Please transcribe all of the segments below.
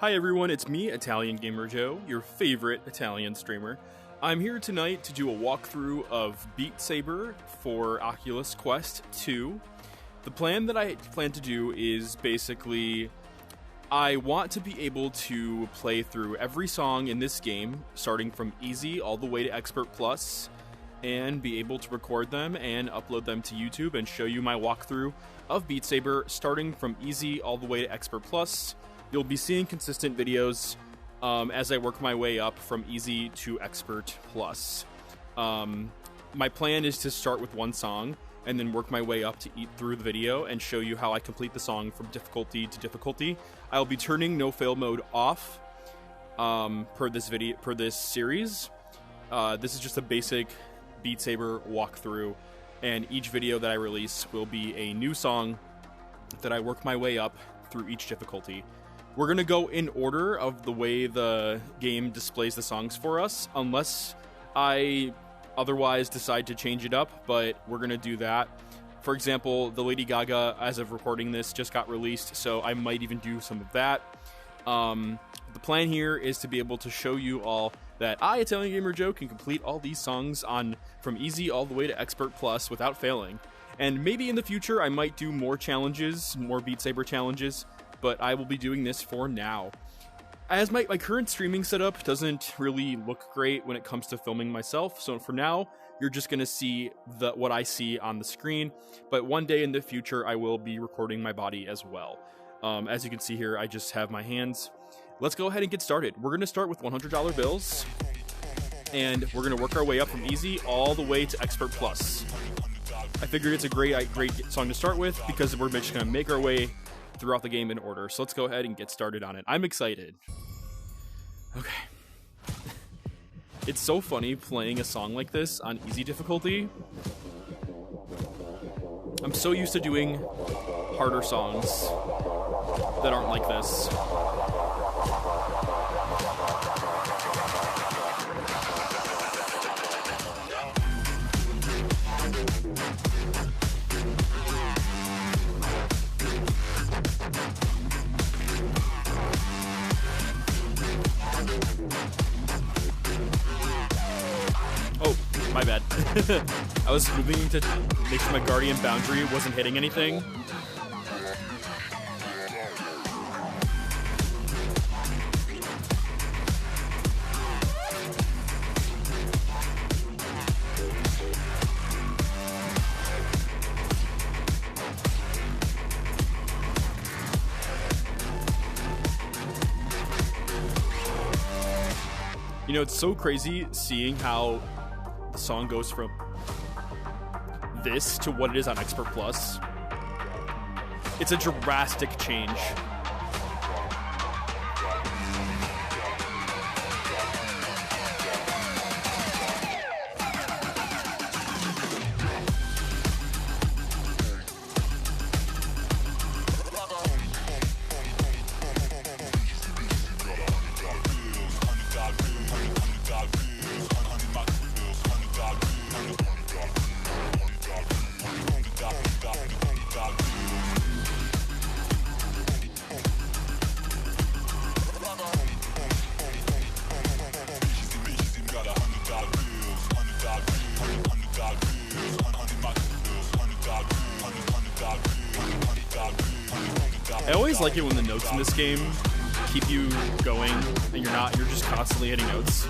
Hi everyone, it's me, Italian Gamer Joe, your favorite Italian streamer. I'm here tonight to do a walkthrough of Beat Saber for Oculus Quest 2. The plan that I plan to do is basically, I want to be able to play through every song in this game, starting from easy all the way to Expert Plus, and be able to record them and upload them to YouTube and show you my walkthrough of Beat Saber, starting from easy all the way to Expert Plus. You'll be seeing consistent videos as I work my way up from easy to Expert Plus. My plan is to start with one song and then work my way up to eat through the video and show you how I complete the song from difficulty to difficulty. I'll be turning no fail mode off per this series. This is just a basic Beat Saber walkthrough, and each video that I release will be a new song that I work my way up through each difficulty. We're going to go in order of the way the game displays the songs for us, unless I otherwise decide to change it up, but we're going to do that. For example, the Lady Gaga, as of recording this, just got released, so I might even do some of that. The plan here is to be able to show you all that I, Italian Gamer Joe, can complete all these songs from easy all the way to Expert Plus without failing. And maybe in the future I might do more challenges, more Beat Saber challenges, but I will be doing this for now. As my current streaming setup doesn't really look great when it comes to filming myself, so for now, you're just going to see what I see on the screen, but one day in the future, I will be recording my body as well. As you can see here, I just have my hands. Let's go ahead and get started. We're going to start with $100 bills, and we're going to work our way up from easy all the way to Expert Plus. I figured it's a great song to start with because we're just going to make our way throughout the game in order. So let's go ahead and get started on it. I'm excited. Okay. It's so funny playing a song like this on easy difficulty. I'm so used to doing harder songs that aren't like this. My bad. I was moving to make sure my Guardian boundary wasn't hitting anything. You know, it's so crazy seeing how the song goes from this to what it is on Expert Plus. It's a drastic change. I always like it when the notes in this game keep you going and you're just constantly hitting notes.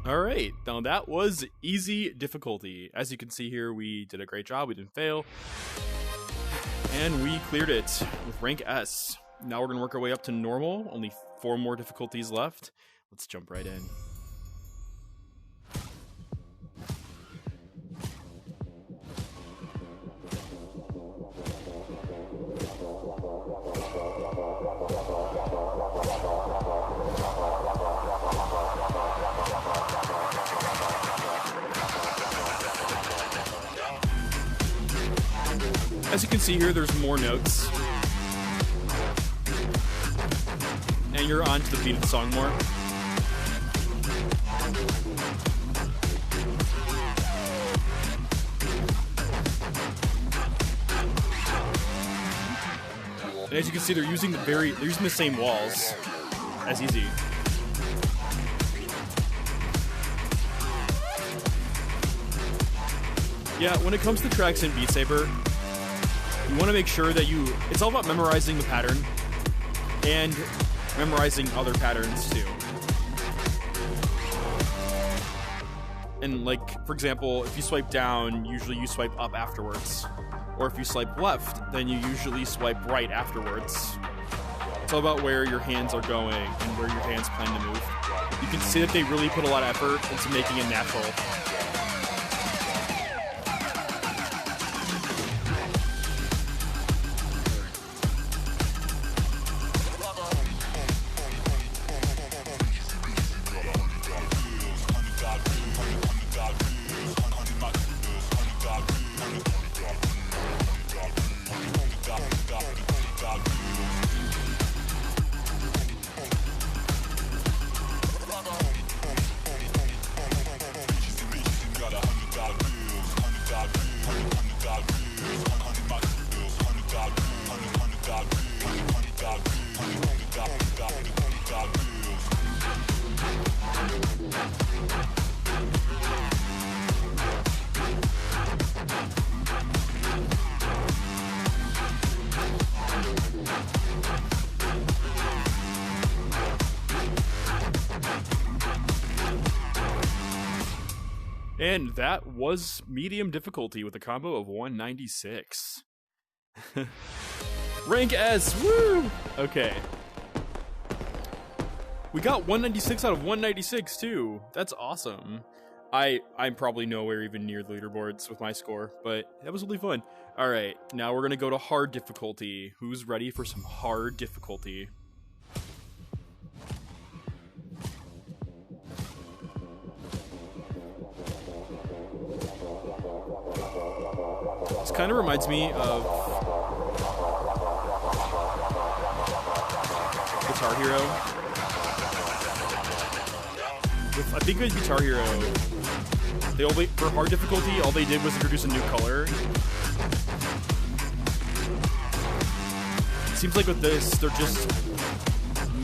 Alright, now that was easy difficulty. As you can see here, we did a great job, we didn't fail. And we cleared it with rank S. Now we're going to work our way up to normal. Only 4 more difficulties left. Let's jump right in. As you can see here, there's more notes. and you're on to the beat of the song more. And as you can see, they're using the same walls as Easy. Yeah, when it comes to tracks in Beat Saber, you want to make sure that it's all about memorizing the pattern and memorizing other patterns too. And like, for example, if you swipe down, usually you swipe up afterwards. Or if you swipe left, then you usually swipe right afterwards. It's all about where your hands are going and where your hands plan to move. You can see that they really put a lot of effort into making it natural. And that was medium difficulty with a combo of 196. Rank S, woo! Okay. We got 196 out of 196 too. That's awesome. I'm probably nowhere even near the leaderboards with my score, but that was really fun. All right, now we're gonna go to hard difficulty. Who's ready for some hard difficulty? This kind of reminds me of Guitar Hero. I think with Guitar Hero, for hard difficulty, all they did was introduce a new color. It seems like with this, they're just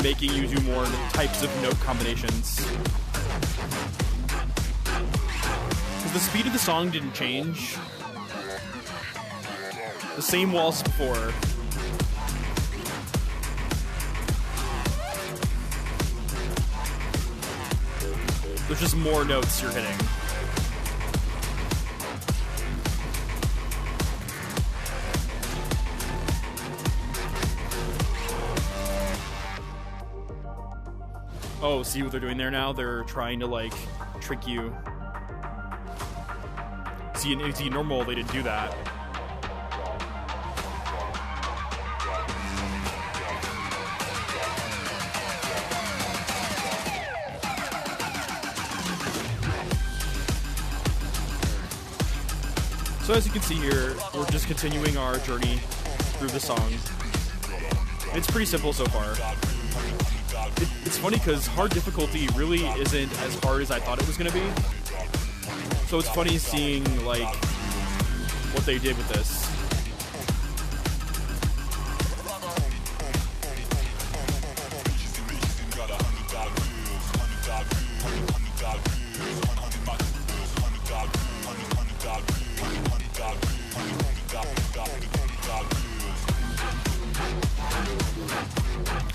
making you do more types of note combinations. Because the speed of the song didn't change. The same walls before. There's just more notes you're hitting. Oh, see what they're doing there now? They're trying to, like, trick you. See, in AT normal, they didn't do that. So as you can see here, we're just continuing our journey through the song. It's pretty simple so far. It's funny because hard difficulty really isn't as hard as I thought it was going to be. So it's funny seeing, like, what they did with this.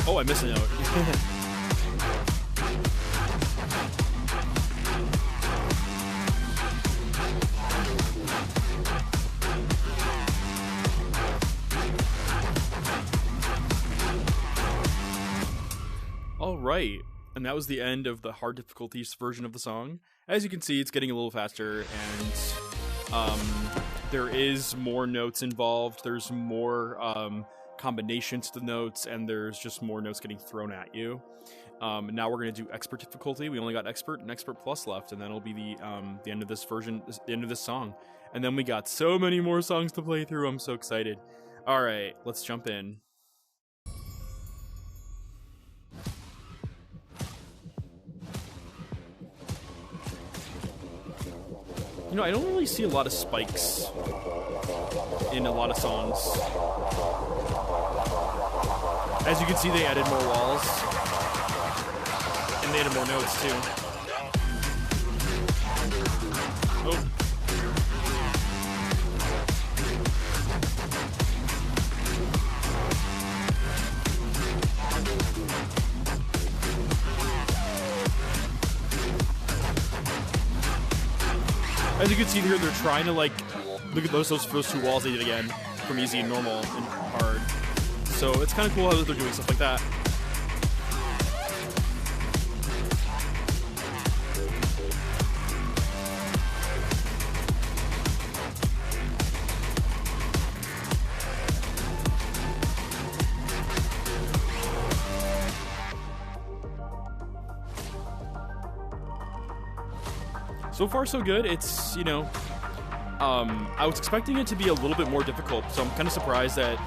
Oh, I missed a note. All right, and that was the end of the hard difficulties version of the song. As you can see, it's getting a little faster, and there is more notes involved. There's more combinations to the notes, and there's just more notes getting thrown at you. Now we're going to do expert difficulty. We only got expert and expert plus left, and that'll be the end of this version, the end of this song. And then we got so many more songs to play through. I'm so excited. All right, let's jump in. You know, I don't really see a lot of spikes in a lot of songs. As you can see, they added more walls. And they added more notes, too. Oh. As you can see here, they're trying to, like, look at those two walls they did again, from easy and normal and hard. So it's kind of cool how they're doing stuff like that. So far, so good. It's, you know, I was expecting it to be a little bit more difficult, so I'm kind of surprised that,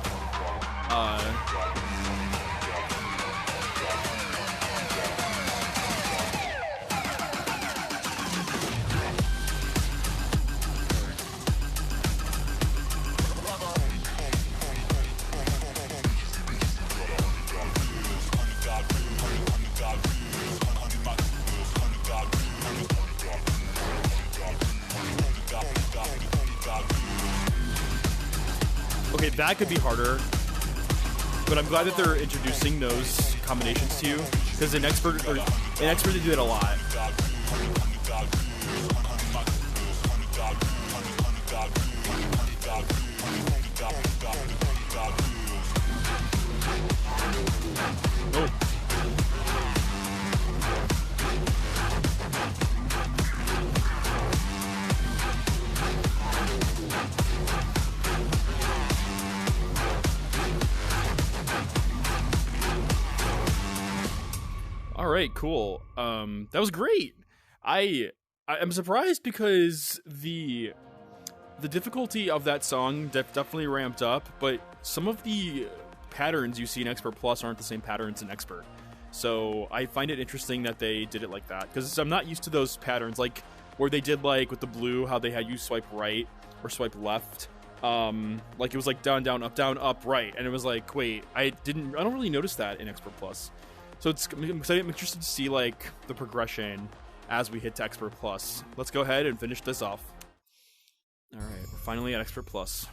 okay, that could be harder, but I'm glad that they're introducing those combinations to you, because in Expert they do it a lot. Oh. All right, cool. That was great. I'm surprised because the difficulty of that song definitely ramped up, but some of the patterns you see in Expert Plus aren't the same patterns in Expert. So I find it interesting that they did it like that, because I'm not used to those patterns, like where they did, like with the blue, how they had you swipe right or swipe left. Like it was like down, down, up, right, and it was like, wait, I don't really notice that in Expert Plus. So I'm interested to see like the progression as we hit to Expert Plus. Let's go ahead and finish this off. All right, we're finally at Expert Plus.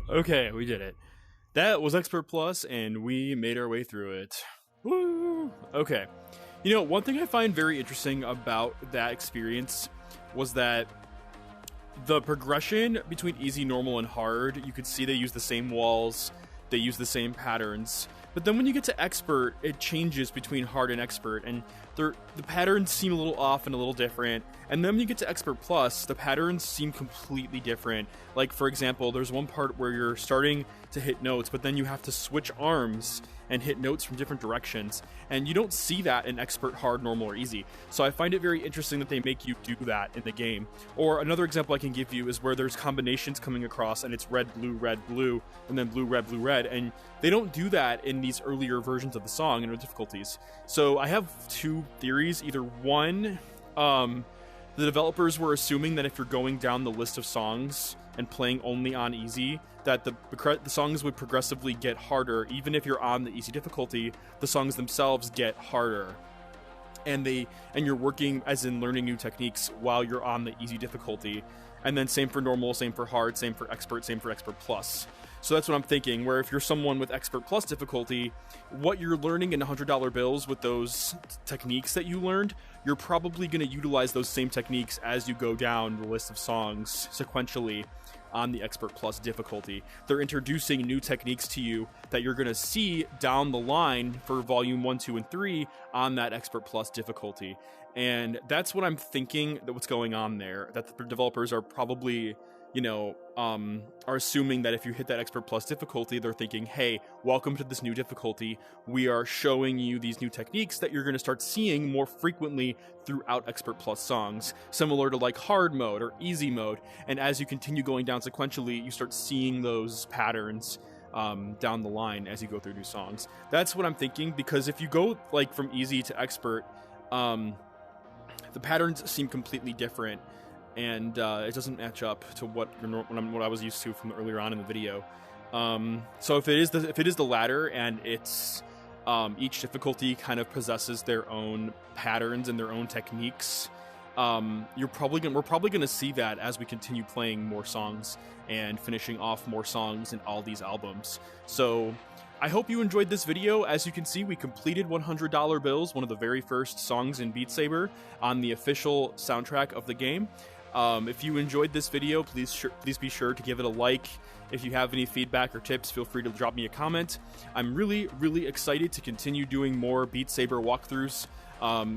Okay, we did it. That was Expert Plus, and we made our way through it. Woo! Okay. You know, one thing I find very interesting about that experience was that the progression between easy, normal, and hard, you could see they use the same walls, they use the same patterns. But then when you get to expert, it changes between hard and expert, and the patterns seem a little off and a little different. And then when you get to expert plus, the patterns seem completely different. Like, for example, there's one part where you're starting to hit notes, but then you have to switch arms and hit notes from different directions. And you don't see that in expert, hard, normal, or easy. So I find it very interesting that they make you do that in the game. Or another example I can give you is where there's combinations coming across and it's red, blue, and then blue, red. And they don't do that in these earlier versions of the song and the difficulties. So I have two theories. Either one, the developers were assuming that if you're going down the list of songs and playing only on easy, that the songs would progressively get harder. Even if you're on the easy difficulty, the songs themselves get harder. And you're working as in learning new techniques while you're on the easy difficulty. And then same for normal, same for hard, same for expert plus. So that's what I'm thinking, where if you're someone with expert plus difficulty, what you're learning in $100 bills with those techniques that you learned, you're probably going to utilize those same techniques as you go down the list of songs sequentially on the expert plus difficulty. They're introducing new techniques to you that you're going to see down the line for volume 1, 2, and 3 on that expert plus difficulty. And that's what I'm thinking that what's going on there, that the developers are probably, are assuming that if you hit that expert plus difficulty, they're thinking, hey, welcome to this new difficulty. We are showing you these new techniques that you're going to start seeing more frequently throughout expert plus songs, similar to like hard mode or easy mode. And as you continue going down sequentially, you start seeing those patterns down the line as you go through new songs. That's what I'm thinking, because if you go like from easy to expert, the patterns seem completely different. And it doesn't match up to what I was used to from earlier on in the video. So if it is the latter, and it's each difficulty kind of possesses their own patterns and their own techniques, we're probably gonna see that as we continue playing more songs and finishing off more songs in all these albums. So I hope you enjoyed this video. As you can see, we completed $100 Bills, one of the very first songs in Beat Saber on the official soundtrack of the game. If you enjoyed this video, please be sure to give it a like. If you have any feedback or tips, feel free to drop me a comment. I'm really, really excited to continue doing more Beat Saber walkthroughs.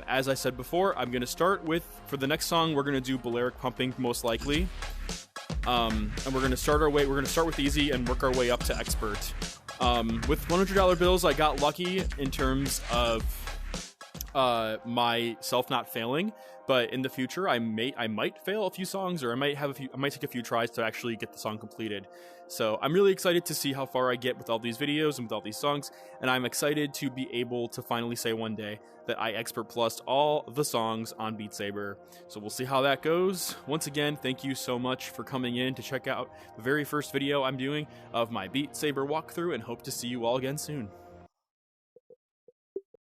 As I said before, I'm going to start with, for the next song, we're going to do Balearic Pumping, most likely. And we're going to start with easy and work our way up to expert. With $100 bills, I got lucky in terms of myself not failing, but in the future I might fail a few songs, or I might take a few tries to actually get the song completed. So I'm really excited to see how far I get with all these videos and with all these songs, and I'm excited to be able to finally say one day that I expert plussed all the songs on Beat Saber. So we'll see how that goes. Once again, thank you so much for coming in to check out the very first video I'm doing of my Beat Saber walkthrough, and hope to see you all again soon.